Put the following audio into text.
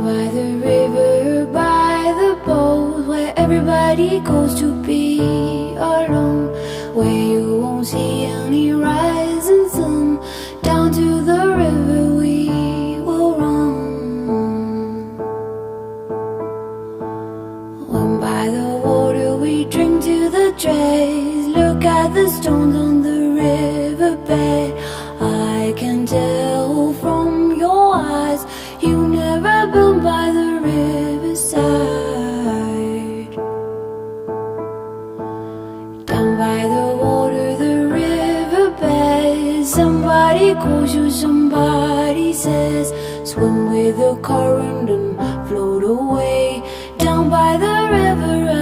by the river, by the boat, where everybody goes to be alone, where you won't see any rising sun. Down to the river we will run. When by the water we drink to the dregs, look at the stones on the riverbed. I can tell from your eyes you never been by the riverside. Down by the water, the riverbed, somebody calls you, somebody says, swim with the current and float away. Down by the river